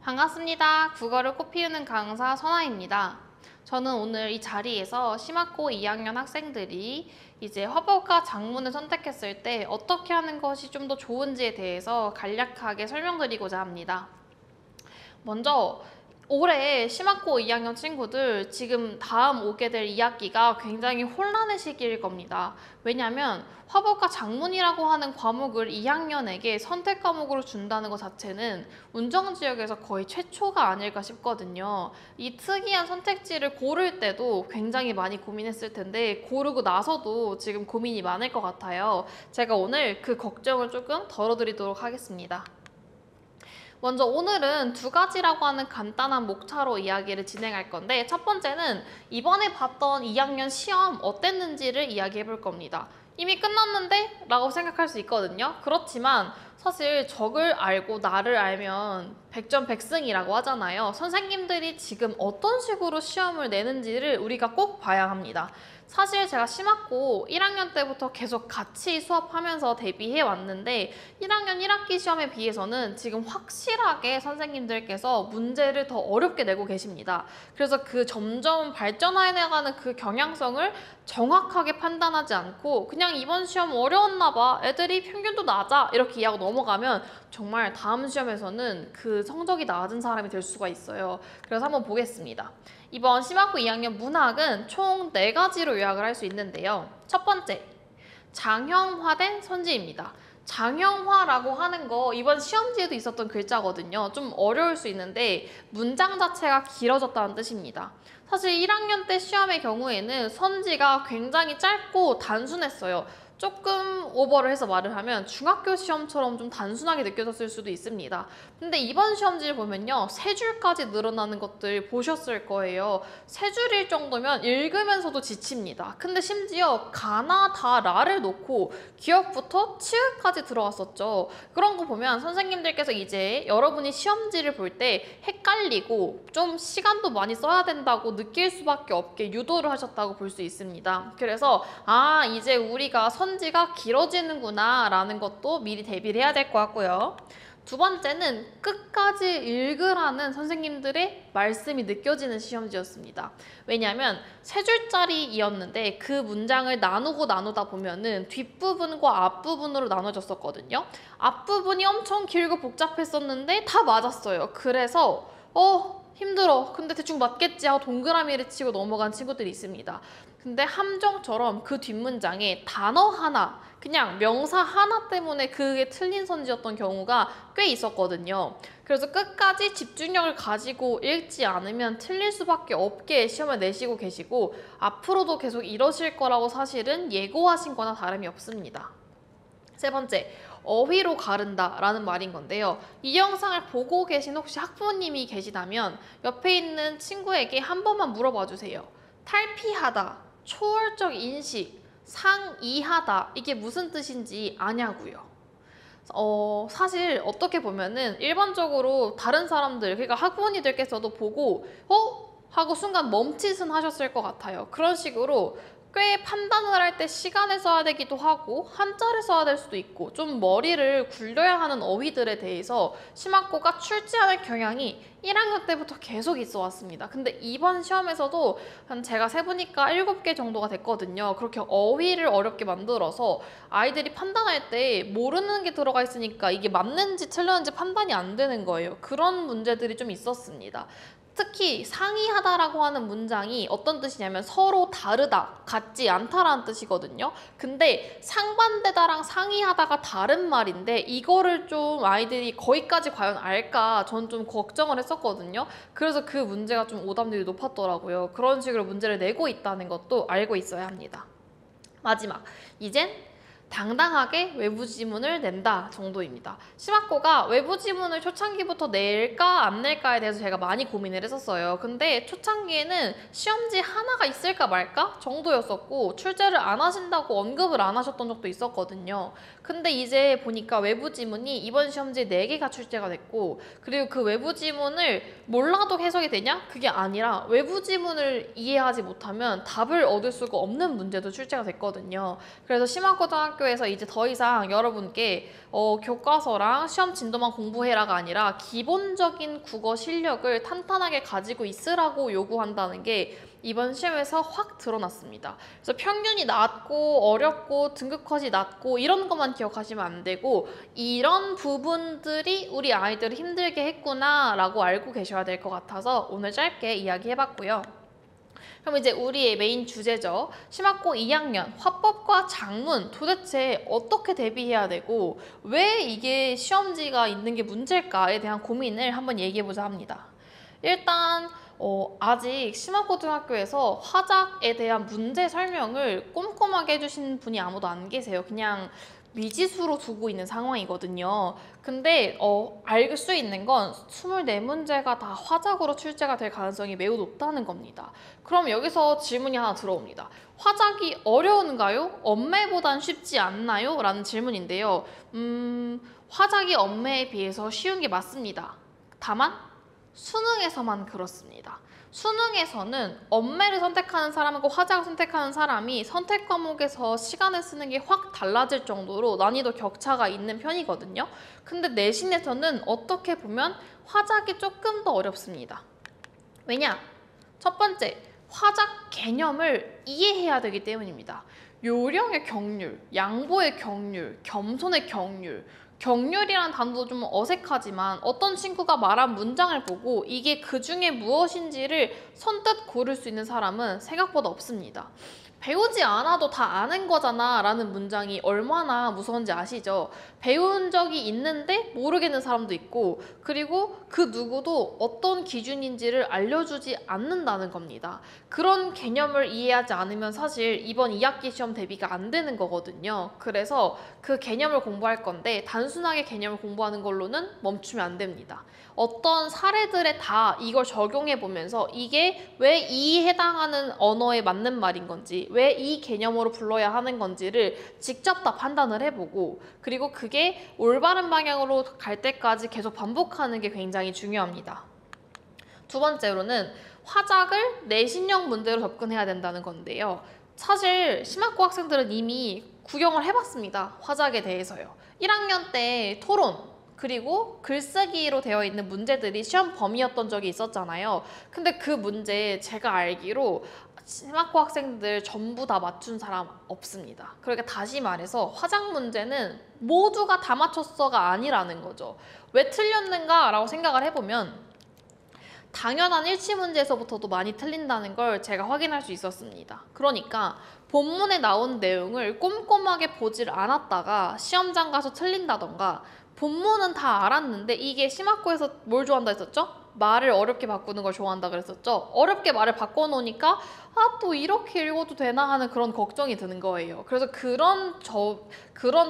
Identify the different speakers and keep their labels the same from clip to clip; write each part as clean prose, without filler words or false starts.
Speaker 1: 반갑습니다. 국어를 꽃피우는 강사 선아입니다. 저는 오늘 이 자리에서 심학고 2학년 학생들이 이제 화법과 작문을 선택했을 때 어떻게 하는 것이 좀 더 좋은지에 대해서 간략하게 설명드리고자 합니다. 먼저 올해 심학고 2학년 친구들 지금 다음 오게 될 2학기가 굉장히 혼란의 시기일 겁니다. 왜냐하면 화법과 작문이라고 하는 과목을 2학년에게 선택 과목으로 준다는 것 자체는 운정지역에서 거의 최초가 아닐까 싶거든요. 이 특이한 선택지를 고를 때도 굉장히 많이 고민했을 텐데 고르고 나서도 지금 고민이 많을 것 같아요. 제가 오늘 그 걱정을 조금 덜어드리도록 하겠습니다. 먼저 오늘은 두 가지라고 하는 간단한 목차로 이야기를 진행할 건데, 첫 번째는 이번에 봤던 2학년 시험 어땠는지를 이야기해 볼 겁니다. 이미 끝났는데? 라고 생각할 수 있거든요. 그렇지만 사실 적을 알고 나를 알면 백전백승이라고 하잖아요. 선생님들이 지금 어떤 식으로 시험을 내는지를 우리가 꼭 봐야 합니다. 사실 제가 심학고 1학년 때부터 계속 같이 수업하면서 대비해 왔는데 1학년 1학기 시험에 비해서는 지금 확실하게 선생님들께서 문제를 더 어렵게 내고 계십니다. 그래서 그 점점 발전해 나가는 그 경향성을 정확하게 판단하지 않고 그냥 이번 시험 어려웠나 봐, 애들이 평균도 낮아, 이렇게 이해하고 넘어가면 정말 다음 시험에서는 그 성적이 낮은 사람이 될 수가 있어요. 그래서 한번 보겠습니다. 이번 심학고 2학년 문학은 총 4가지로 요약을 할 수 있는데요. 첫 번째, 장형화된 선지입니다. 장형화라고 하는 거 이번 시험지에도 있었던 글자거든요. 좀 어려울 수 있는데 문장 자체가 길어졌다는 뜻입니다. 사실 1학년 때 시험의 경우에는 선지가 굉장히 짧고 단순했어요. 조금 오버를 해서 말을 하면 중학교 시험처럼 좀 단순하게 느껴졌을 수도 있습니다. 근데 이번 시험지를 보면요, 3줄까지 늘어나는 것들 보셨을 거예요. 3줄일 정도면 읽으면서도 지칩니다. 근데 심지어 가나, 다, 라를 놓고 기억부터 치읓까지 들어갔었죠. 그런 거 보면 선생님들께서 이제 여러분이 시험지를 볼 때 헷갈리고 좀 시간도 많이 써야 된다고 느낄 수밖에 없게 유도를 하셨다고 볼 수 있습니다. 그래서 이제 우리가 선지가 길어지는구나 라는 것도 미리 대비를 해야 될 것 같고요. 두 번째는 끝까지 읽으라는 선생님들의 말씀이 느껴지는 시험지였습니다. 왜냐하면 3줄짜리이었는데 그 문장을 나누다 보면은 뒷부분과 앞부분으로 나눠졌었거든요. 앞부분이 엄청 길고 복잡했었는데 다 맞았어요. 그래서 힘들어, 근데 대충 맞겠지 하고 동그라미를 치고 넘어간 친구들이 있습니다. 근데 함정처럼 그 뒷문장에 단어 하나, 그냥 명사 하나 때문에 그게 틀린 선지였던 경우가 꽤 있었거든요. 그래서 끝까지 집중력을 가지고 읽지 않으면 틀릴 수밖에 없게 시험을 내시고 계시고 앞으로도 계속 이러실 거라고 사실은 예고하신 거나 다름이 없습니다. 세 번째, 어휘로 가른다 라는 말인 건데요. 이 영상을 보고 계신 혹시 학부모님이 계시다면 옆에 있는 친구에게 한 번만 물어봐 주세요. 탈피하다, 초월적 인식, 상이하다, 이게 무슨 뜻인지 아냐고요. 사실 어떻게 보면은 일반적으로 다른 사람들, 그러니까 학부모님들께서도 보고 하고 순간 멈칫은 하셨을 것 같아요. 그런 식으로 꽤 판단을 할 때 시간을 써야 되기도 하고 한자를 써야 될 수도 있고 좀 머리를 굴려야 하는 어휘들에 대해서 심학고가 출제하는 경향이 1학년 때부터 계속 있어 왔습니다. 근데 이번 시험에서도 제가 세보니까 7개 정도가 됐거든요. 그렇게 어휘를 어렵게 만들어서 아이들이 판단할 때 모르는 게 들어가 있으니까 이게 맞는지 틀렸는지 판단이 안 되는 거예요. 그런 문제들이 좀 있었습니다. 특히 상이하다라고 하는 문장이 어떤 뜻이냐면 서로 다르다, 같지 않다라는 뜻이거든요. 근데 상반되다랑 상이하다가 다른 말인데 이거를 좀 아이들이 거기까지 과연 알까 전 좀 걱정을 했었거든요. 그래서 그 문제가 좀 오답률이 높았더라고요. 그런 식으로 문제를 내고 있다는 것도 알고 있어야 합니다. 마지막, 이젠 당당하게 외부 지문을 낸다 정도입니다. 심학고가 외부 지문을 초창기부터 낼까 안 낼까에 대해서 제가 많이 고민을 했었어요. 근데 초창기에는 시험지 하나가 있을까 말까 정도였었고 출제를 안 하신다고 언급을 안 하셨던 적도 있었거든요. 근데 이제 보니까 외부 지문이 이번 시험지에 4개가 출제가 됐고, 그리고 그 외부 지문을 몰라도 해석이 되냐? 그게 아니라 외부 지문을 이해하지 못하면 답을 얻을 수가 없는 문제도 출제가 됐거든요. 그래서 심화고등학교에서 이제 더 이상 여러분께 교과서랑 시험 진도만 공부해라가 아니라 기본적인 국어 실력을 탄탄하게 가지고 있으라고 요구한다는 게 이번 시험에서 확 드러났습니다. 그래서 평균이 낮고 어렵고 등급컷이 낮고 이런 것만 기억하시면 안 되고, 이런 부분들이 우리 아이들을 힘들게 했구나 라고 알고 계셔야 될 것 같아서 오늘 짧게 이야기해봤고요. 그럼 이제 우리의 메인 주제죠. 심화고 2학년 화법과 작문 도대체 어떻게 대비해야 되고 왜 이게 시험지가 있는 게 문제일까에 대한 고민을 한번 얘기해보자 합니다. 일단 아직 심화고등학교에서 화작에 대한 문제 설명을 꼼꼼하게 해주신 분이 아무도 안 계세요. 그냥 미지수로 두고 있는 상황이거든요. 근데 알 수 있는 건 24문제가 다 화작으로 출제가 될 가능성이 매우 높다는 겁니다. 그럼 여기서 질문이 하나 들어옵니다. 화작이 어려운가요? 엄매보단 쉽지 않나요? 라는 질문인데요. 화작이 엄매에 비해서 쉬운 게 맞습니다. 다만 수능에서만 그렇습니다. 수능에서는 엄매를 선택하는 사람하고 화작을 선택하는 사람이 선택 과목에서 시간을 쓰는 게 확 달라질 정도로 난이도 격차가 있는 편이거든요. 근데 내신에서는 어떻게 보면 화작이 조금 더 어렵습니다. 왜냐? 첫 번째, 화작 개념을 이해해야 되기 때문입니다. 요령의 경률, 양보의 경률, 겸손의 경률, 경률이라는 단어도 좀 어색하지만 어떤 친구가 말한 문장을 보고 이게 그 중에 무엇인지를 선뜻 고를 수 있는 사람은 생각보다 없습니다. 배우지 않아도 다 아는 거잖아 라는 문장이 얼마나 무서운지 아시죠? 배운 적이 있는데 모르겠는 사람도 있고, 그리고 그 누구도 어떤 기준인지를 알려주지 않는다는 겁니다. 그런 개념을 이해하지 않으면 사실 이번 2학기 시험 대비가 안 되는 거거든요. 그래서 그 개념을 공부할 건데 단순하게 개념을 공부하는 걸로는 멈추면 안 됩니다. 어떤 사례들에 다 이걸 적용해 보면서 이게 왜 이 해당하는 언어에 맞는 말인 건지, 왜 이 개념으로 불러야 하는 건지를 직접 다 판단을 해보고, 그리고 그게 올바른 방향으로 갈 때까지 계속 반복하는 게 굉장히 중요합니다. 두 번째로는 화작을 내신형 문제로 접근해야 된다는 건데요. 사실 심화고 학생들은 이미 구경을 해봤습니다. 화작에 대해서요. 1학년 때 토론, 그리고 글쓰기로 되어 있는 문제들이 시험 범위였던 적이 있었잖아요. 근데 그 문제 제가 알기로 심화고 학생들 전부 다 맞춘 사람 없습니다. 그러니까 다시 말해서 화작 문제는 모두가 다 맞췄어가 아니라는 거죠. 왜 틀렸는가 라고 생각을 해보면 당연한 일치 문제에서부터도 많이 틀린다는 걸 제가 확인할 수 있었습니다. 그러니까 본문에 나온 내용을 꼼꼼하게 보질 않았다가 시험장 가서 틀린다던가, 본문은 다 알았는데 이게 심화고에서 뭘 좋아한다 했었죠? 말을 어렵게 바꾸는 걸 좋아한다 그랬었죠? 어렵게 말을 바꿔놓으니까 또 이렇게 읽어도 되나 하는 그런 걱정이 드는 거예요. 그래서 그런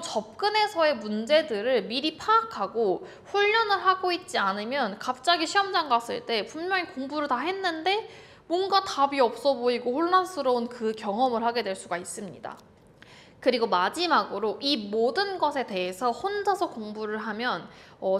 Speaker 1: 접근에서의 문제들을 미리 파악하고 훈련을 하고 있지 않으면 갑자기 시험장 갔을 때 분명히 공부를 다 했는데 뭔가 답이 없어 보이고 혼란스러운 그 경험을 하게 될 수가 있습니다. 그리고 마지막으로 이 모든 것에 대해서 혼자서 공부를 하면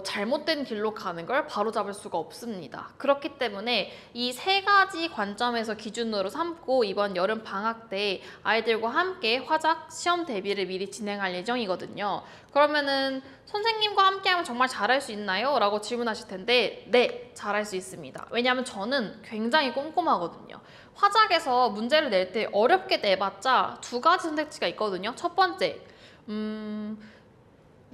Speaker 1: 잘못된 길로 가는 걸 바로잡을 수가 없습니다. 그렇기 때문에 이 3가지 관점에서 기준으로 삼고 이번 여름 방학 때 아이들과 함께 화작 시험 대비를 미리 진행할 예정이거든요. 그러면은 선생님과 함께하면 정말 잘할 수 있나요? 라고 질문하실 텐데 네, 잘할 수 있습니다. 왜냐하면 저는 굉장히 꼼꼼하거든요. 화작에서 문제를 낼 때 어렵게 내봤자 2가지 선택지가 있거든요. 첫 번째,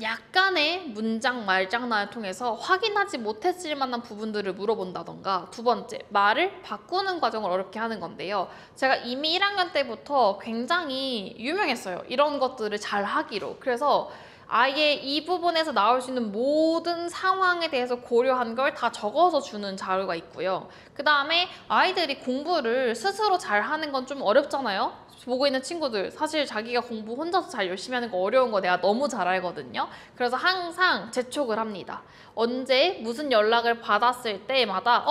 Speaker 1: 약간의 문장 말장난을 통해서 확인하지 못했을 만한 부분들을 물어본다던가, 두 번째, 말을 바꾸는 과정을 어렵게 하는 건데요. 제가 이미 1학년 때부터 굉장히 유명했어요. 이런 것들을 잘 하기로. 그래서 아예 이 부분에서 나올 수 있는 모든 상황에 대해서 고려한 걸 다 적어서 주는 자료가 있고요. 그 다음에 아이들이 공부를 스스로 잘 하는 건 좀 어렵잖아요. 보고 있는 친구들 사실 자기가 공부 혼자서 잘 열심히 하는 거 어려운 거 내가 너무 잘 알거든요. 그래서 항상 재촉을 합니다. 언제 무슨 연락을 받았을 때마다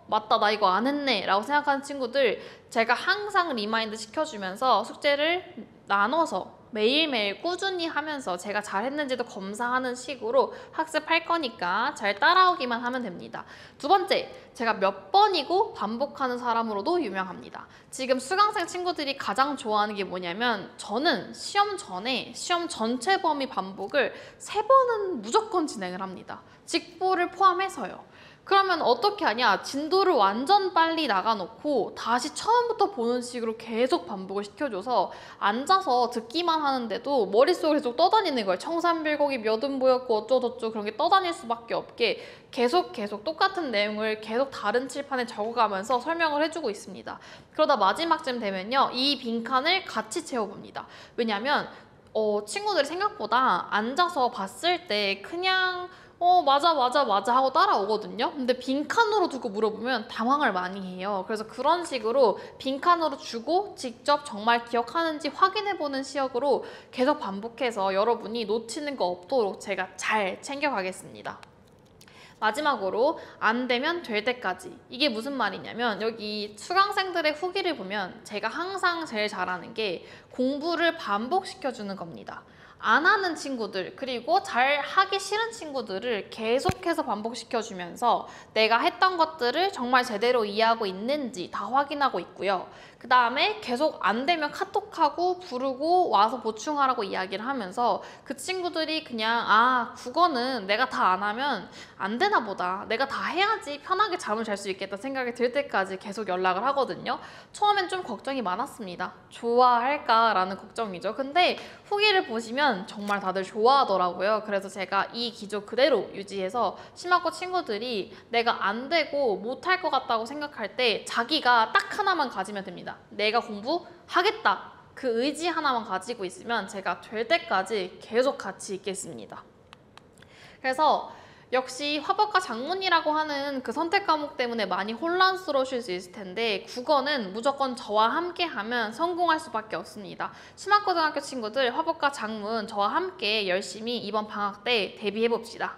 Speaker 1: 맞다, 나 이거 안 했네 라고 생각하는 친구들 제가 항상 리마인드 시켜주면서 숙제를 나눠서 매일매일 꾸준히 하면서 제가 잘했는지도 검사하는 식으로 학습할 거니까 잘 따라오기만 하면 됩니다. 두 번째, 제가 몇 번이고 반복하는 사람으로도 유명합니다. 지금 수강생 친구들이 가장 좋아하는 게 뭐냐면 저는 시험 전에 시험 전체 범위 반복을 3번은 무조건 진행을 합니다. 직보를 포함해서요. 그러면 어떻게 하냐? 진도를 완전 빨리 나가놓고 다시 처음부터 보는 식으로 계속 반복을 시켜줘서 앉아서 듣기만 하는데도 머릿속에 계속 떠다니는 거예요. 청산별곡이 몇은 보였고 어쩌고저쩌고 그런 게 떠다닐 수밖에 없게 계속 똑같은 내용을 계속 다른 칠판에 적어가면서 설명을 해주고 있습니다. 그러다 마지막쯤 되면요. 이 빈칸을 같이 채워봅니다. 왜냐면 친구들이 생각보다 앉아서 봤을 때 그냥 맞아 하고 따라오거든요. 근데 빈칸으로 두고 물어보면 당황을 많이 해요. 그래서 그런 식으로 빈칸으로 주고 직접 정말 기억하는지 확인해보는 시역으로 계속 반복해서 여러분이 놓치는 거 없도록 제가 잘 챙겨가겠습니다. 마지막으로 안 되면 될 때까지. 이게 무슨 말이냐면 여기 수강생들의 후기를 보면 제가 항상 제일 잘하는 게 공부를 반복시켜주는 겁니다. 안 하는 친구들 그리고 잘 하기 싫은 친구들을 계속해서 반복시켜주면서 내가 했던 것들을 정말 제대로 이해하고 있는지 다 확인하고 있고요. 그 다음에 계속 안 되면 카톡하고 부르고 와서 보충하라고 이야기를 하면서 그 친구들이 그냥 국어는 내가 다 안 하면 안 되나 보다. 내가 다 해야지 편하게 잠을 잘 수 있겠다 생각이 들 때까지 계속 연락을 하거든요. 처음엔 좀 걱정이 많았습니다. 좋아할까라는 걱정이죠. 근데 후기를 보시면 정말 다들 좋아하더라고요. 그래서 제가 이 기조 그대로 유지해서 심화고 친구들이 내가 안 되고 못할 것 같다고 생각할 때 자기가 딱 하나만 가지면 됩니다. 내가 공부하겠다. 그 의지 하나만 가지고 있으면 제가 될 때까지 계속 같이 있겠습니다. 그래서 역시 화법과 작문이라고 하는 그 선택 과목 때문에 많이 혼란스러우실 수 있을 텐데 국어는 무조건 저와 함께 하면 성공할 수밖에 없습니다. 심화고등학교 친구들 화법과 작문 저와 함께 열심히 이번 방학 때 대비해 봅시다.